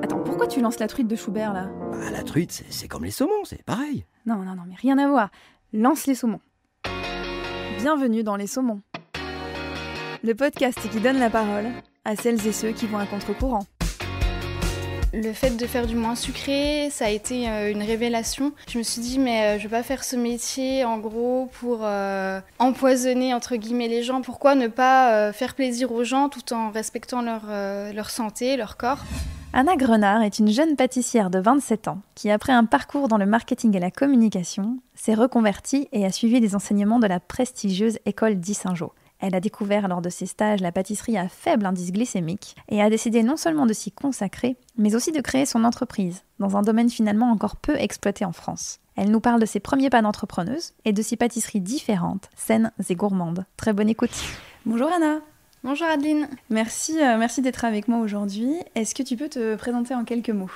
Attends, pourquoi tu lances la truite de Schubert là? Bah, la truite, c'est comme les saumons, c'est pareil. Non, mais rien à voir. Lance les saumons. Bienvenue dans Les Saumons, le podcast qui donne la parole à celles et ceux qui vont à contre-courant. Le fait de faire du moins sucré, ça a été une révélation. Je me suis dit, mais je vais pas faire ce métier en gros pour empoisonner entre guillemets les gens. Pourquoi ne pas faire plaisir aux gens tout en respectant leur santé, leur corps? Anna Grenard est une jeune pâtissière de 27 ans qui, après un parcours dans le marketing et la communication, s'est reconvertie et a suivi des enseignements de la prestigieuse école d'Yssingeaux. Elle a découvert lors de ses stages la pâtisserie à faible indice glycémique et a décidé non seulement de s'y consacrer, mais aussi de créer son entreprise, dans un domaine finalement encore peu exploité en France. Elle nous parle de ses premiers pas d'entrepreneuse et de ses pâtisseries différentes, saines et gourmandes. Très bonne écoute. Bonjour Anna. Bonjour Adeline. Merci d'être avec moi aujourd'hui. Est-ce que tu peux te présenter en quelques mots ?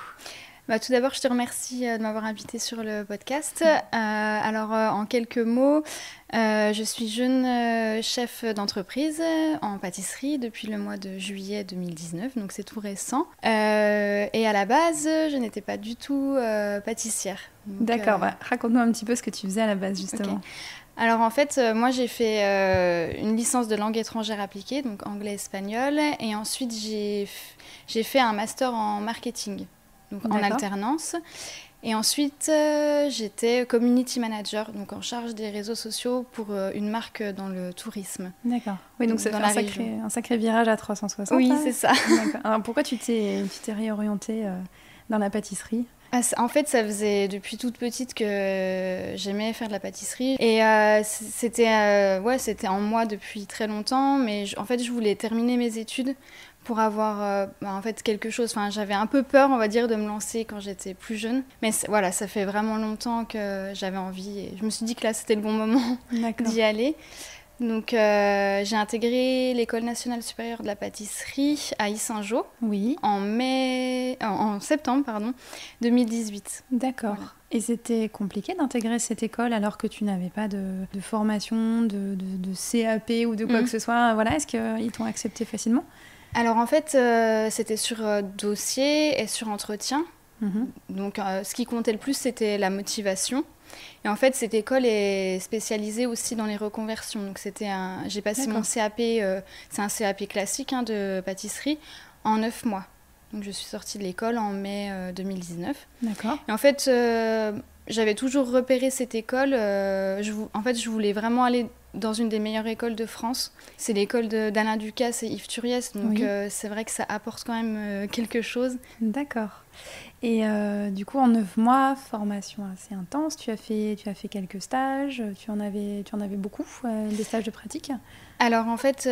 Tout d'abord, je te remercie de m'avoir invitée sur le podcast. En quelques mots, je suis jeune chef d'entreprise en pâtisserie depuis le mois de juillet 2019, donc c'est tout récent. Et à la base, je n'étais pas du tout pâtissière. Donc, d'accord, raconte-nous un petit peu ce que tu faisais à la base, justement. Okay. Alors en fait, moi j'ai fait une licence de langue étrangère appliquée, donc anglais-espagnol, et ensuite j'ai fait un master en marketing. Donc en alternance. Et ensuite, j'étais community manager, donc en charge des réseaux sociaux pour une marque dans le tourisme. D'accord. Oui, donc ça fait un sacré virage à 360. Oui, c'est ça. D'accord. Alors pourquoi tu t'es réorientée dans la pâtisserie ? En fait, ça faisait depuis toute petite que j'aimais faire de la pâtisserie. Et c'était en moi depuis très longtemps, mais en fait, je voulais terminer mes études pour avoir quelque chose. Enfin, j'avais un peu peur, on va dire, de me lancer quand j'étais plus jeune. Mais voilà, ça fait vraiment longtemps que j'avais envie. Et je me suis dit que là, c'était le bon moment d'y aller. Donc, j'ai intégré l'École nationale supérieure de la pâtisserie à Yssingeaux en septembre 2018. D'accord. Voilà. Et c'était compliqué d'intégrer cette école alors que tu n'avais pas de formation, de CAP ou de quoi que ce soit. Voilà, est-ce qu'ils t'ont accepté facilement ? Alors en fait, c'était sur dossier et sur entretien. Donc ce qui comptait le plus, c'était la motivation. Et en fait, cette école est spécialisée aussi dans les reconversions. Donc j'ai passé mon CAP, c'est un CAP classique de pâtisserie, en 9 mois. Donc je suis sortie de l'école en mai 2019. D'accord. Et en fait, j'avais toujours repéré cette école. Je voulais vraiment aller dans une des meilleures écoles de France. C'est l'école d'Alain Ducasse et Yves Turiès, donc c'est vrai que ça apporte quand même quelque chose. D'accord. Et du coup, en 9 mois, formation assez intense, tu as fait quelques stages, tu en avais beaucoup, des stages de pratique ? Alors en fait,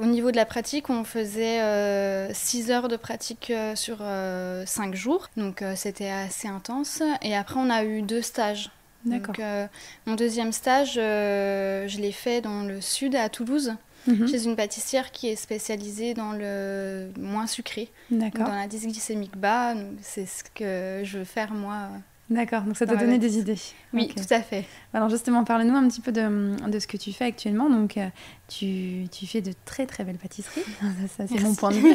au niveau de la pratique, on faisait 6 heures de pratique sur 5 jours, donc c'était assez intense. Et après, on a eu 2 stages. D'accord. Donc, mon deuxième stage, je l'ai fait dans le sud, à Toulouse, chez une pâtissière qui est spécialisée dans le moins sucré. D'accord. Dans l'indice glycémique bas, donc c'est ce que je veux faire moi. D'accord, donc ça t'a donné des idées. Oui, tout à fait. Alors justement, parle-nous un petit peu de ce que tu fais actuellement. Donc tu fais de très très belles pâtisseries, ça c'est mon point de vue,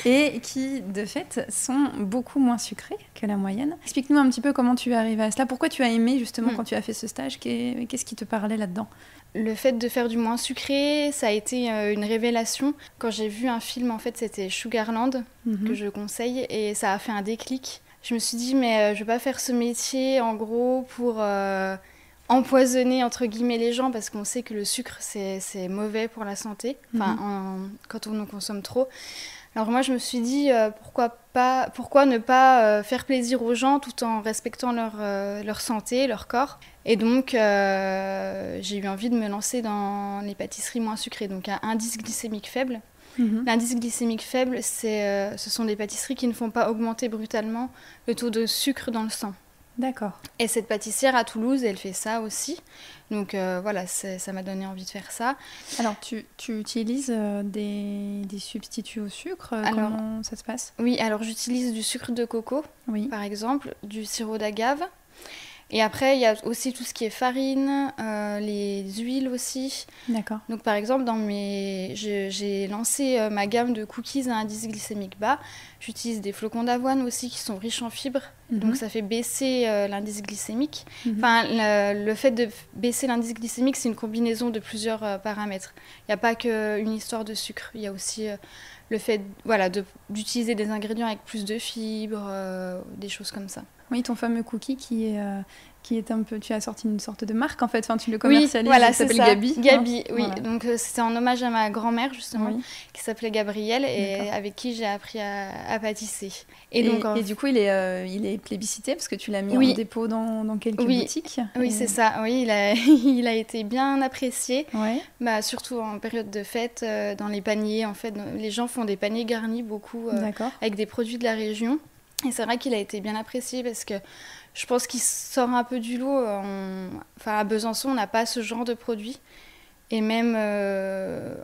et qui de fait sont beaucoup moins sucrées que la moyenne. Explique-nous un petit peu comment tu es arrivée à cela, pourquoi tu as aimé justement quand tu as fait ce stage, qu'est-ce qui te parlait là-dedans ? Le fait de faire du moins sucré, ça a été une révélation. Quand j'ai vu un film, en fait c'était Sugarland, que je conseille, et ça a fait un déclic. Je me suis dit, mais je vais pas faire ce métier en gros pour empoisonner entre guillemets les gens, parce qu'on sait que le sucre c'est mauvais pour la santé, quand on en consomme trop. Alors moi je me suis dit, pourquoi ne pas faire plaisir aux gens tout en respectant leur santé, leur corps. Et donc j'ai eu envie de me lancer dans les pâtisseries moins sucrées, donc à indice glycémique faible. L'indice glycémique faible, ce sont des pâtisseries qui ne font pas augmenter brutalement le taux de sucre dans le sang. D'accord. Et cette pâtissière à Toulouse, elle fait ça aussi. Donc voilà, ça m'a donné envie de faire ça. Alors tu utilises des substituts au sucre, comment ça se passe ? Oui, alors j'utilise du sucre de coco, par exemple, du sirop d'agave. Et après, il y a aussi tout ce qui est farine, les huiles aussi. D'accord. Donc par exemple, j'ai lancé ma gamme de cookies à indice glycémique bas. J'utilise des flocons d'avoine aussi qui sont riches en fibres. Donc ça fait baisser l'indice glycémique. Enfin, le fait de baisser l'indice glycémique, c'est une combinaison de plusieurs paramètres. Il n'y a pas qu'une histoire de sucre. Il y a aussi le fait d'utiliser des ingrédients avec plus de fibres, des choses comme ça. Oui, ton fameux cookie qui est un peu... Tu as sorti une sorte de marque, en fait. Enfin, tu le commercialises, voilà, ça s'appelle ça. Gabi. Gabi, oui. Voilà. Donc, c'était en hommage à ma grand-mère, justement, qui s'appelait Gabrielle, et D'accord. avec qui j'ai appris à pâtisser. Et du coup, il est plébiscité, parce que tu l'as mis en dépôt dans quelques boutiques. Oui, c'est ça. Oui, il a été bien apprécié. Ouais. Surtout en période de fête, dans les paniers. En fait, les gens font des paniers garnis, beaucoup, avec des produits de la région. Et c'est vrai qu'il a été bien apprécié, parce que je pense qu'il sort un peu du lot. À Besançon, on n'a pas ce genre de produit. Et même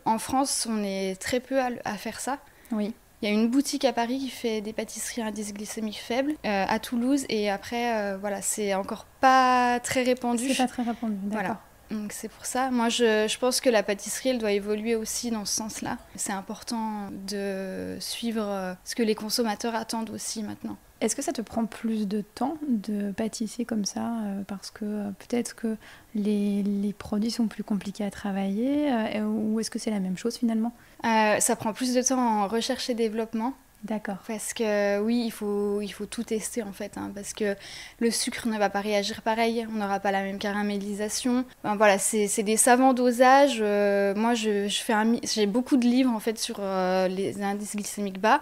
en France, on est très peu à faire ça. Oui. Il y a une boutique à Paris qui fait des pâtisseries à indice glycémique faible, à Toulouse. Et après, c'est encore pas très répandu. C'est pas très répandu, d'accord. Voilà. Donc c'est pour ça. Moi, je pense que la pâtisserie, elle doit évoluer aussi dans ce sens-là. C'est important de suivre ce que les consommateurs attendent aussi maintenant. Est-ce que ça te prend plus de temps de pâtisser comme ça parce que peut-être que les produits sont plus compliqués à travailler ou est-ce que c'est la même chose finalement ? Ça prend plus de temps en recherche et développement. D'accord. Parce que oui, il faut tout tester en fait, parce que le sucre ne va pas réagir pareil, on n'aura pas la même caramélisation. Voilà, c'est des savants dosages. Moi, j'ai beaucoup de livres en fait sur les indices glycémiques bas,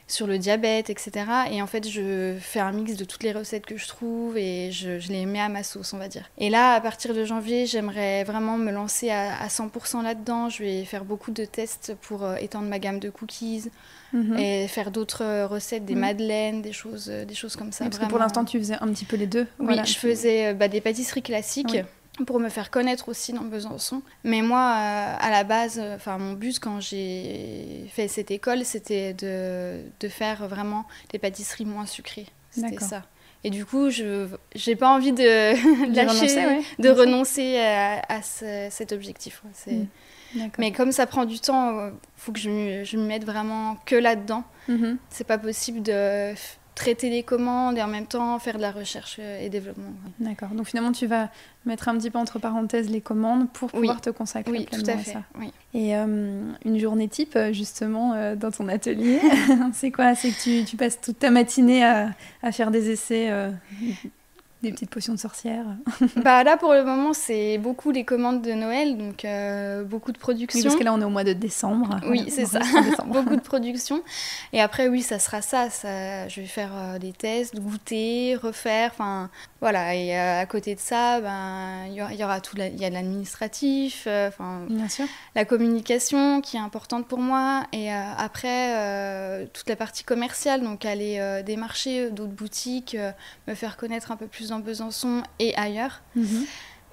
sur le diabète, etc. Et en fait, je fais un mix de toutes les recettes que je trouve et je les mets à ma sauce, on va dire. Et là, à partir de janvier, j'aimerais vraiment me lancer à 100% là-dedans. Je vais faire beaucoup de tests pour étendre ma gamme de cookies et faire d'autres recettes, des madeleines, des choses comme ça. Oui, parce que pour l'instant, tu faisais un petit peu les deux. Oui, voilà. Je faisais des pâtisseries classiques. Oui. Pour me faire connaître aussi dans Besançon. Mais moi, à la base, mon but quand j'ai fait cette école, c'était de faire vraiment des pâtisseries moins sucrées. C'était ça. Et du coup, je n'ai pas envie de renoncer à cet objectif. Mais comme ça prend du temps, il faut que je me mette vraiment que là-dedans. C'est pas possible de traiter les commandes et en même temps faire de la recherche et développement. D'accord. Donc finalement, tu vas mettre un petit peu entre parenthèses les commandes pour pouvoir te consacrer pleinement à ça. Oui. Et une journée type, justement, dans ton atelier, c'est quoi ? C'est que tu passes toute ta matinée à faire des essais des petites potions de sorcière. Là, pour le moment, c'est beaucoup les commandes de Noël, donc beaucoup de production. Oui, parce que là, on est au mois de décembre. Oui, c'est ça. Beaucoup de production. Et après, oui, ça sera ça. Je vais faire des tests, goûter, refaire. Voilà. Et à côté de ça, il y aura il y a de l'administratif, bien sûr. La communication qui est importante pour moi. Et après, toute la partie commerciale, donc aller démarcher d'autres boutiques, me faire connaître un peu plus dans Besançon et ailleurs.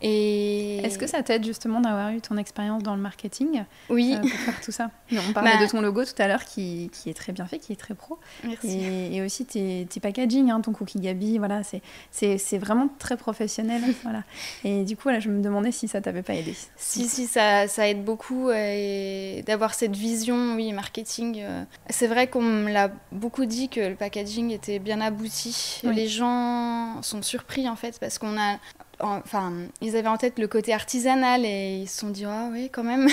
Et... Est-ce que ça t'aide justement d'avoir eu ton expérience dans le marketing pour faire tout ça ? On parlait de ton logo tout à l'heure qui est très bien fait, qui est très pro. Merci. Et aussi tes packaging, ton cookie Gabi, voilà, c'est vraiment très professionnel. Voilà. Et du coup, là, je me demandais si ça t'avait pas aidé. Si, ça aide beaucoup et d'avoir cette vision, marketing. C'est vrai qu'on me l'a beaucoup dit que le packaging était bien abouti. Oui. Les gens sont surpris en fait parce qu'on a... ils avaient en tête le côté artisanal et ils se sont dit ah oui quand même.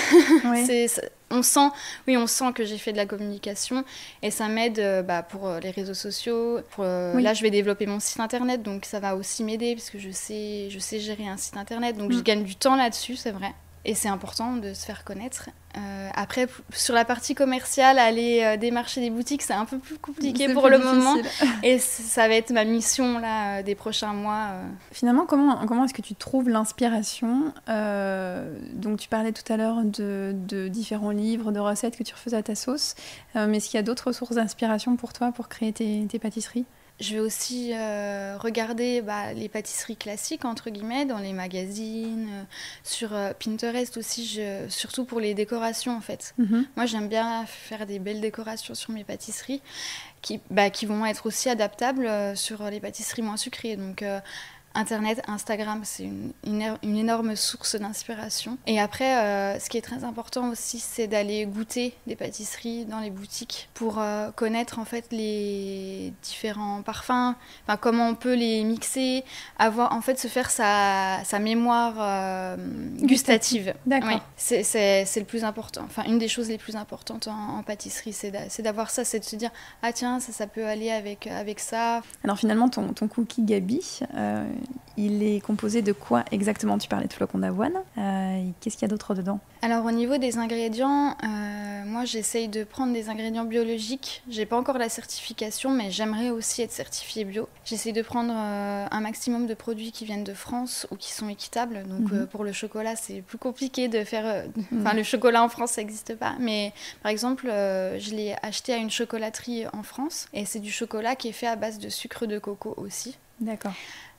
Oui. On sent que j'ai fait de la communication et ça m'aide pour les réseaux sociaux. Là, je vais développer mon site internet, donc ça va aussi m'aider parce que je sais gérer un site internet, donc je gagne du temps là-dessus, c'est vrai. Et c'est important de se faire connaître. Après, sur la partie commerciale, aller démarcher des boutiques, c'est un peu plus compliqué pour le moment. Et ça va être ma mission là, des prochains mois. Finalement, comment est-ce que tu trouves l'inspiration ? Donc, tu parlais tout à l'heure de différents livres, de recettes que tu refaisais à ta sauce. Mais est-ce qu'il y a d'autres sources d'inspiration pour toi pour créer tes pâtisseries ? Je vais aussi regarder les pâtisseries classiques, entre guillemets, dans les magazines, sur Pinterest aussi, surtout pour les décorations, en fait. Moi, j'aime bien faire des belles décorations sur mes pâtisseries qui vont être aussi adaptables sur les pâtisseries moins sucrées. Donc, Internet, Instagram, c'est une énorme source d'inspiration. Et après, ce qui est très important aussi, c'est d'aller goûter des pâtisseries dans les boutiques pour connaître en fait les différents parfums, comment on peut les mixer, se faire sa mémoire gustative. D'accord. Oui, c'est le plus important. Enfin, une des choses les plus importantes en pâtisserie, c'est d'avoir ça, c'est de se dire ah tiens, ça peut aller avec ça. Alors finalement, ton cookie Gabi, il est composé de quoi exactement? Tu parlais de flocons d'avoine. Qu'est-ce qu'il y a d'autre dedans? Alors au niveau des ingrédients, moi j'essaye de prendre des ingrédients biologiques. J'ai pas encore la certification, mais j'aimerais aussi être certifiée bio. J'essaye de prendre un maximum de produits qui viennent de France ou qui sont équitables. Donc pour le chocolat, c'est plus compliqué de faire... le chocolat en France, ça n'existe pas. Mais par exemple, je l'ai acheté à une chocolaterie en France et c'est du chocolat qui est fait à base de sucre de coco aussi. D'accord.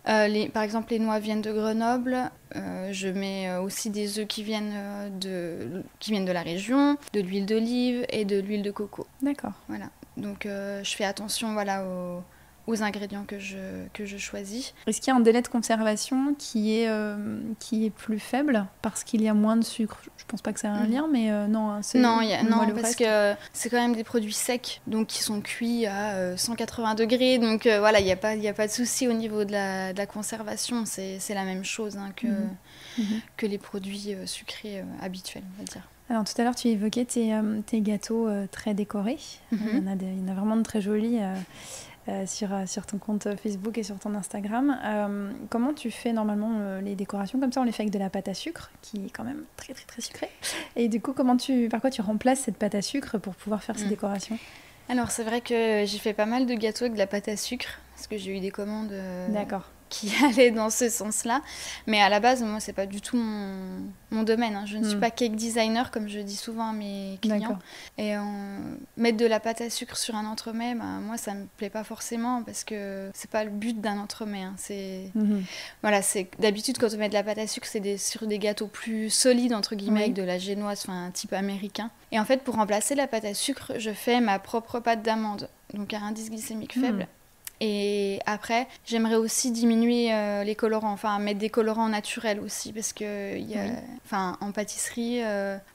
Par exemple, les noix viennent de Grenoble. Je mets aussi des œufs qui viennent de la région, de l'huile d'olive et de l'huile de coco. D'accord. Voilà. Donc, je fais attention aux ingrédients que je choisis. Est-ce qu'il y a un délai de conservation qui est plus faible parce qu'il y a moins de sucre? Je pense pas que ça a un lien, mais non. Non, parce que c'est quand même des produits secs, donc qui sont cuits à 180 degrés. Donc voilà, il n'y a pas de souci au niveau de la conservation. C'est la même chose que les produits sucrés habituels, on va dire. Alors tout à l'heure, tu évoquais tes gâteaux très décorés. Il y en a vraiment de très jolis. Sur ton compte Facebook et sur ton Instagram. Comment tu fais normalement les décorations? Comme ça, on les fait avec de la pâte à sucre, qui est quand même très très très sucrée. Et du coup, par quoi tu remplaces cette pâte à sucre pour pouvoir faire ces décorations? Alors c'est vrai que j'ai fait pas mal de gâteaux avec de la pâte à sucre, parce que j'ai eu des commandes D'accord. qui allaient dans ce sens-là. Mais à la base, moi, c'est pas du tout mon domaine. Je ne suis pas cake designer, comme je dis souvent à mes clients. D'accord. Et mettre de la pâte à sucre sur un entremets, moi, ça me plaît pas forcément, parce que c'est pas le but d'un entremets. Voilà, d'habitude, quand on met de la pâte à sucre, c'est sur des gâteaux plus solides, entre guillemets, avec de la génoise, un type américain. Et en fait, pour remplacer la pâte à sucre, je fais ma propre pâte d'amande, donc à indice glycémique faible. Et après, j'aimerais aussi diminuer les colorants, mettre des colorants naturels aussi, parce que en pâtisserie,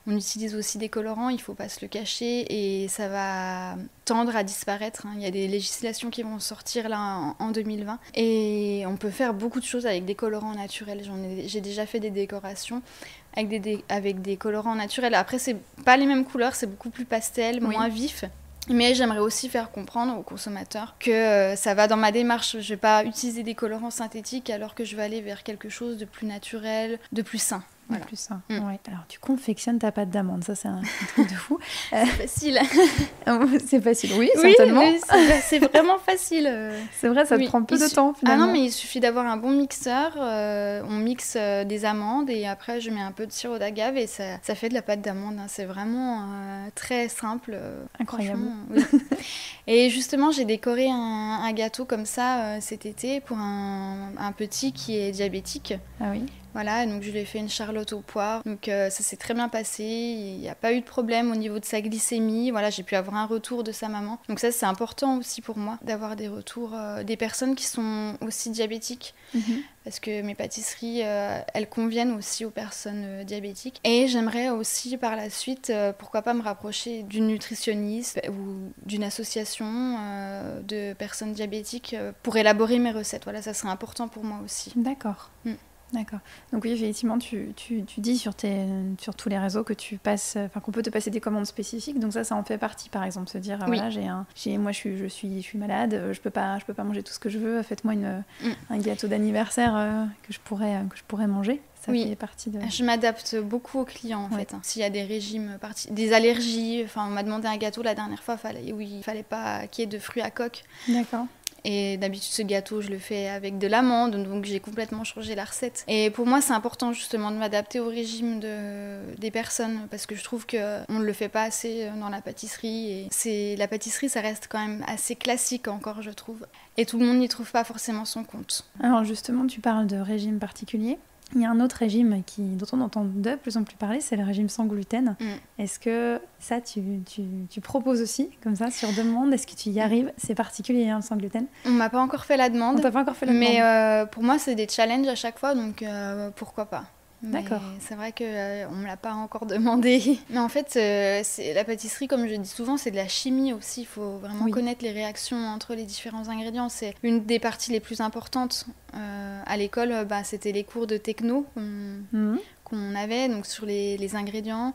on utilise aussi des colorants, il ne faut pas se le cacher, et ça va tendre à disparaître. Il y a des législations qui vont sortir là en 2020, et on peut faire beaucoup de choses avec des colorants naturels. J'ai déjà fait des décorations avec des colorants naturels. Après, c'est pas les mêmes couleurs, c'est beaucoup plus pastel, moins vif. Mais j'aimerais aussi faire comprendre aux consommateurs que ça va dans ma démarche. Je ne vais pas utiliser des colorants synthétiques alors que je vais aller vers quelque chose de plus naturel, de plus sain. Voilà. Plus sain. Ouais. Alors, tu confectionnes ta pâte d'amande, ça c'est un truc de fou. C'est facile. C'est facile, oui, certainement. Oui, c'est vraiment facile. C'est vrai, ça te prend peu de temps finalement. Ah non, mais il suffit d'avoir un bon mixeur. On mixe des amandes et après je mets un peu de sirop d'agave et ça fait de la pâte d'amande. C'est vraiment très simple. Incroyable. Oui. Et justement, j'ai décoré un gâteau comme ça cet été pour un petit qui est diabétique. Ah oui. Voilà, donc je lui ai fait une charlotte aux poires. Donc ça s'est très bien passé, il n'y a pas eu de problème au niveau de sa glycémie. Voilà, j'ai pu avoir un retour de sa maman. Donc ça, c'est important aussi pour moi d'avoir des retours des personnes qui sont aussi diabétiques. Parce que mes pâtisseries, elles conviennent aussi aux personnes diabétiques. Et j'aimerais aussi par la suite, pourquoi pas me rapprocher d'une nutritionniste ou d'une association de personnes diabétiques pour élaborer mes recettes. Voilà, ça serait important pour moi aussi. D'accord. D'accord. Donc oui, effectivement, tu dis sur tous les réseaux que qu'on peut te passer des commandes spécifiques. Donc ça en fait partie, par exemple, se dire voilà, moi je suis malade, je peux pas manger tout ce que je veux. Faites-moi un gâteau d'anniversaire que je pourrais manger. Ça fait partie de... Je m'adapte beaucoup aux clients en fait. S'il y a des régimes, des allergies, on m'a demandé un gâteau la dernière fois, il fallait pas qu'il y ait de fruits à coque. D'accord. Et d'habitude, ce gâteau, je le fais avec de l'amande, donc j'ai complètement changé la recette. Et pour moi, c'est important justement de m'adapter au régime des personnes, parce que je trouve qu'on ne le fait pas assez dans la pâtisserie. Et la pâtisserie, ça reste quand même assez classique encore, je trouve. Et tout le monde n'y trouve pas forcément son compte. Alors justement, tu parles de régime particulier. Il y a un autre régime dont on entend de plus en plus parler, c'est le régime sans gluten. Est-ce que ça, tu proposes aussi, comme ça, sur demande? Est-ce que tu y arrives? C'est particulier, le sans gluten. On m'a pas encore fait la demande. On t'a pas encore fait la demande. Mais pour moi, c'est des challenges à chaque fois, donc pourquoi pas. D'accord. Mais c'est vrai qu'on ne me l'a pas encore demandé. Mais en fait, la pâtisserie, comme je dis souvent, c'est de la chimie aussi. Il faut vraiment connaître les réactions entre les différents ingrédients. C'est une des parties les plus importantes. À l'école, c'était les cours de techno qu'on avait, donc sur les ingrédients.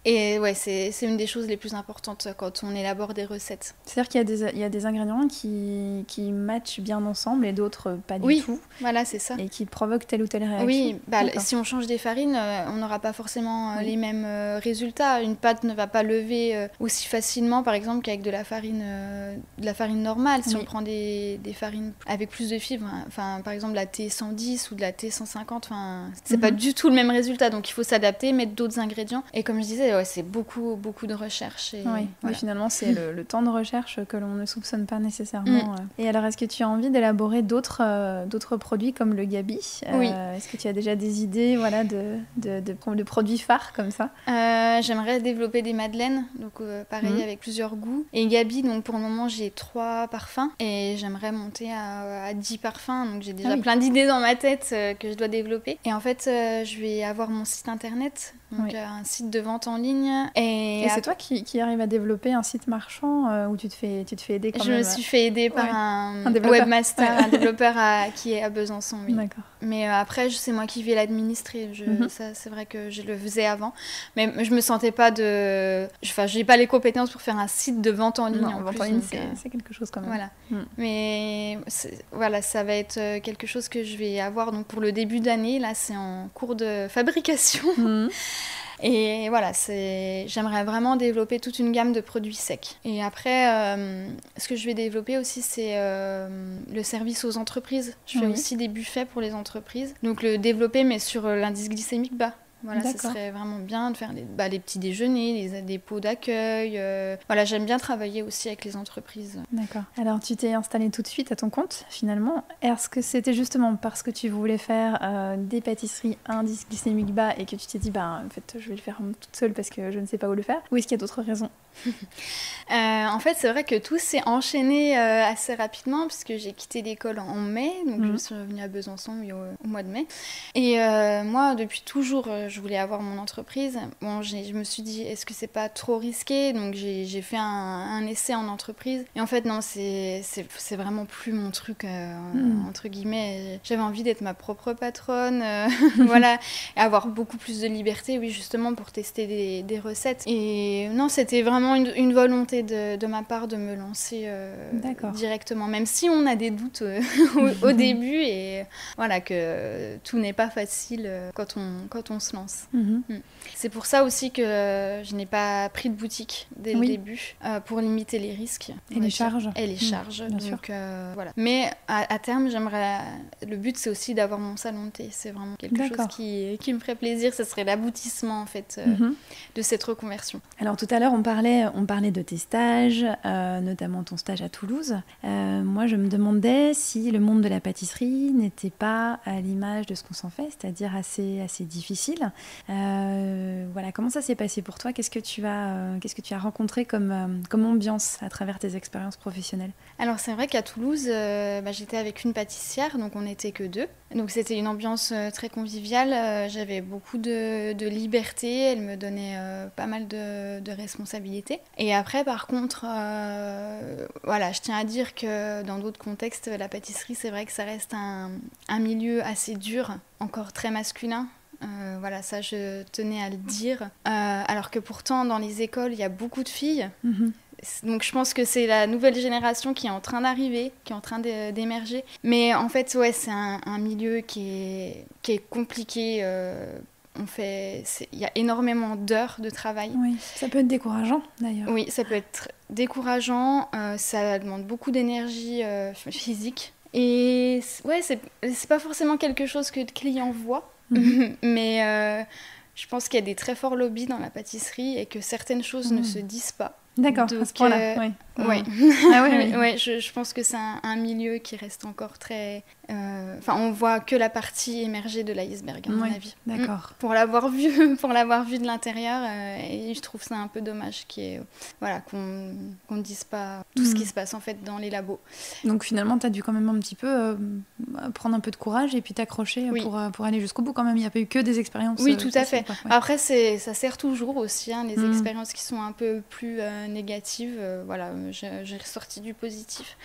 Et ouais, c'est une des choses les plus importantes quand on élabore des recettes. C'est-à-dire qu'il y a des ingrédients qui matchent bien ensemble et d'autres pas du tout. Voilà, c'est ça. Et qui provoquent telle ou telle réaction. Oui, si on change des farines, on n'aura pas forcément les mêmes résultats. Une pâte ne va pas lever aussi facilement, par exemple, qu'avec de la farine normale. Si on prend des farines avec plus de fibres, par exemple la T110 ou de la T150, c'est pas du tout le même résultat. Donc il faut s'adapter, mettre d'autres ingrédients. Et comme je disais, c'est beaucoup de recherche. Oui, finalement, c'est le temps de recherche que l'on ne soupçonne pas nécessairement. Et alors, est-ce que tu as envie d'élaborer d'autres produits comme le gabi? Est-ce que tu as déjà des idées de produits phares comme ça? J'aimerais développer des madeleines, donc pareil avec plusieurs goûts. Et gabi, donc pour le moment, j'ai 3 parfums et j'aimerais monter à 10 parfums. Donc j'ai déjà plein d'idées dans ma tête que je dois développer. Et en fait, je vais avoir mon site internet, donc un site de vente en ligne. Et c'est toi qui arrives à développer un site marchand où tu te fais aider quand même? Je me suis fait aider par un webmaster, un développeur qui est à Besançon. Oui. D'accord. Mais après, c'est moi qui vais l'administrer. Ça, c'est vrai que je le faisais avant. Mais je me sentais pas j'ai pas les compétences pour faire un site de vente en ligne. Non, vente en ligne, c'est quelque chose quand même. Voilà. Mais ça va être quelque chose que je vais avoir. Donc pour le début d'année, là, c'est en cours de fabrication. Et voilà, j'aimerais vraiment développer toute une gamme de produits secs. Et après, ce que je vais développer aussi, c'est le service aux entreprises. Je fais aussi des buffets pour les entreprises. Donc le développer, mais sur l'indice glycémique bas. Voilà, ce serait vraiment bien de faire les petits déjeuners, des pots d'accueil. Voilà, j'aime bien travailler aussi avec les entreprises. D'accord. Alors, tu t'es installée tout de suite à ton compte, finalement. Est-ce que c'était justement parce que tu voulais faire des pâtisseries à indice glycémique bas et que tu t'es dit, en fait, je vais le faire toute seule parce que je ne sais pas où le faire? Ou est-ce qu'il y a d'autres raisons? En fait, c'est vrai que tout s'est enchaîné assez rapidement puisque j'ai quitté l'école en mai, donc je suis revenue à Besançon au mois de mai. Et moi, depuis toujours, je voulais avoir mon entreprise. Bon, je me suis dit, est-ce que c'est pas trop risqué? Donc j'ai fait un essai en entreprise. Et en fait, non, c'est vraiment plus mon truc, entre guillemets. J'avais envie d'être ma propre patronne, voilà, et avoir beaucoup plus de liberté, oui, justement, pour tester des recettes. Et non, c'était vraiment une volonté de ma part de me lancer directement, même si on a des doutes au début et voilà que tout n'est pas facile quand on se lance. C'est pour ça aussi que je n'ai pas pris de boutique dès le début pour limiter les risques et les charges. Donc voilà. Mais à terme, le but c'est aussi d'avoir mon salon de thé. C'est vraiment quelque chose qui me ferait plaisir. Ce serait l'aboutissement en fait de cette reconversion. Alors tout à l'heure on parlait de tes stages, notamment ton stage à Toulouse. Moi, je me demandais si le monde de la pâtisserie n'était pas à l'image de ce qu'on s'en fait, c'est-à-dire assez difficile. Voilà, comment ça s'est passé pour toi? Qu'est-ce que tu as rencontré comme ambiance à travers tes expériences professionnelles? Alors c'est vrai qu'à Toulouse, j'étais avec une pâtissière, donc on n'était que 2. Donc c'était une ambiance très conviviale. J'avais beaucoup de liberté. Elle me donnait pas mal de responsabilités. Et après, par contre, voilà, je tiens à dire que dans d'autres contextes, la pâtisserie, c'est vrai que ça reste un milieu assez dur, encore très masculin. Voilà, ça je tenais à le dire. Alors que pourtant, dans les écoles, il y a beaucoup de filles. Donc je pense que c'est la nouvelle génération qui est en train d'arriver, qui est en train d'émerger. Mais en fait, ouais, c'est un milieu qui est compliqué. Il y a énormément d'heures de travail. Oui, ça peut être décourageant d'ailleurs. Oui, ça peut être décourageant. Ça demande beaucoup d'énergie physique. Et ouais, c'est pas forcément quelque chose que le client voit. Mais je pense qu'il y a des très forts lobbies dans la pâtisserie et que certaines choses ne se disent pas. D'accord, à ce point-là, oui. Ouais. Ah oui. Ouais, je pense que c'est un milieu qui reste encore très... Enfin, on voit que la partie émergée de l'iceberg, à mon avis. D'accord. Pour l'avoir vu de l'intérieur, et je trouve ça un peu dommage qu'on ne dise pas tout ce qui se passe en fait dans les labos. Donc finalement, tu as dû quand même un petit peu prendre un peu de courage et puis t'accrocher pour aller jusqu'au bout quand même. Il n'y a pas eu que des expériences. Oui, tout à fait. Ouais. Après, ça sert toujours aussi, les expériences qui sont un peu plus négatives. Voilà, j'ai ressorti du positif.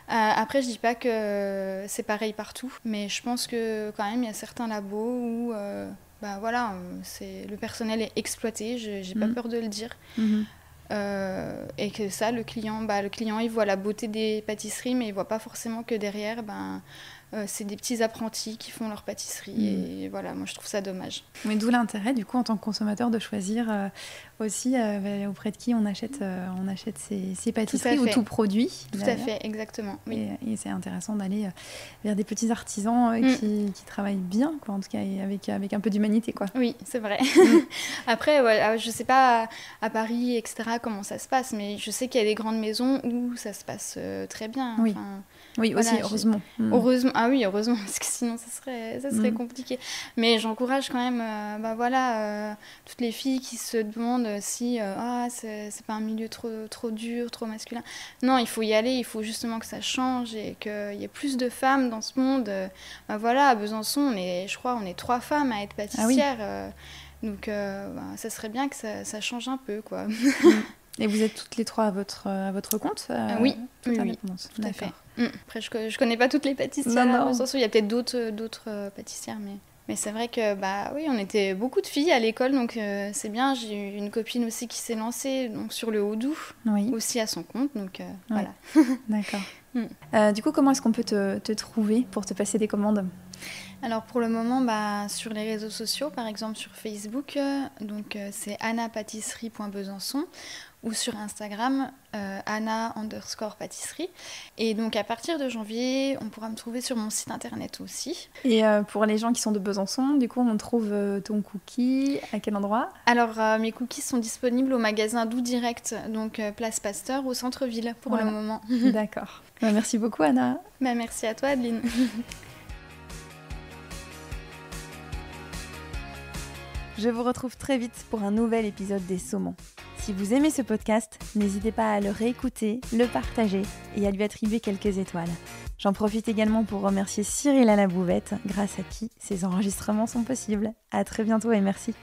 Après, je dis pas que c'est pareil partout, mais je pense que quand même, il y a certains labos où le personnel est exploité, j'ai pas peur de le dire. Et que ça, le client, il voit la beauté des pâtisseries, mais il voit pas forcément que derrière, c'est des petits apprentis qui font leur pâtisserie. Et voilà, moi je trouve ça dommage. Mais d'où l'intérêt, du coup, en tant que consommateur, de choisir aussi auprès de qui on achète ces pâtisseries ou tout produit. Tout à fait, exactement. Oui. Et c'est intéressant d'aller vers des petits artisans qui travaillent bien, quoi, en tout cas, avec un peu d'humanité, quoi. Oui, c'est vrai. Après, je sais pas à Paris, etc., comment ça se passe, mais je sais qu'il y a des grandes maisons où ça se passe très bien. Oui. Enfin, oui, voilà, aussi, heureusement. Heureusement. Ah oui, heureusement, parce que sinon ça serait compliqué. Mais j'encourage quand même toutes les filles qui se demandent si c'est pas un milieu trop dur, trop masculin. Non, il faut y aller, il faut justement que ça change et qu'il y ait plus de femmes dans ce monde. À Besançon, on est 3 femmes à être pâtissières. Ah oui. Donc ça serait bien que ça change un peu, quoi. Et vous êtes toutes les 3 à votre compte Oui, toute oui, indépendance. tout à D'accord. fait. Après, je connais pas toutes les pâtissières. Non. Dans le sens où il y a peut-être d'autres pâtissières, mais c'est vrai que on était beaucoup de filles à l'école, donc c'est bien. J'ai eu une copine aussi qui s'est lancée donc sur le Odoo, aussi à son compte, donc voilà. D'accord. Du coup, comment est-ce qu'on peut te trouver pour te passer des commandes ? Alors pour le moment, sur les réseaux sociaux, par exemple sur Facebook, c'est anna-pâtisserie.besançon, ou sur Instagram, Anna_pâtisserie. Et donc à partir de janvier, on pourra me trouver sur mon site internet aussi. Et pour les gens qui sont de Besançon, du coup, on trouve ton cookie à quel endroit ? Alors mes cookies sont disponibles au magasin Doux Direct, donc Place Pasteur au centre-ville pour le moment. D'accord. Merci beaucoup Anna. Merci à toi Adeline. Je vous retrouve très vite pour un nouvel épisode des Saumons. Si vous aimez ce podcast, n'hésitez pas à le réécouter, le partager et à lui attribuer quelques étoiles. J'en profite également pour remercier Cyril à la bouvette, grâce à qui ces enregistrements sont possibles. À très bientôt et merci.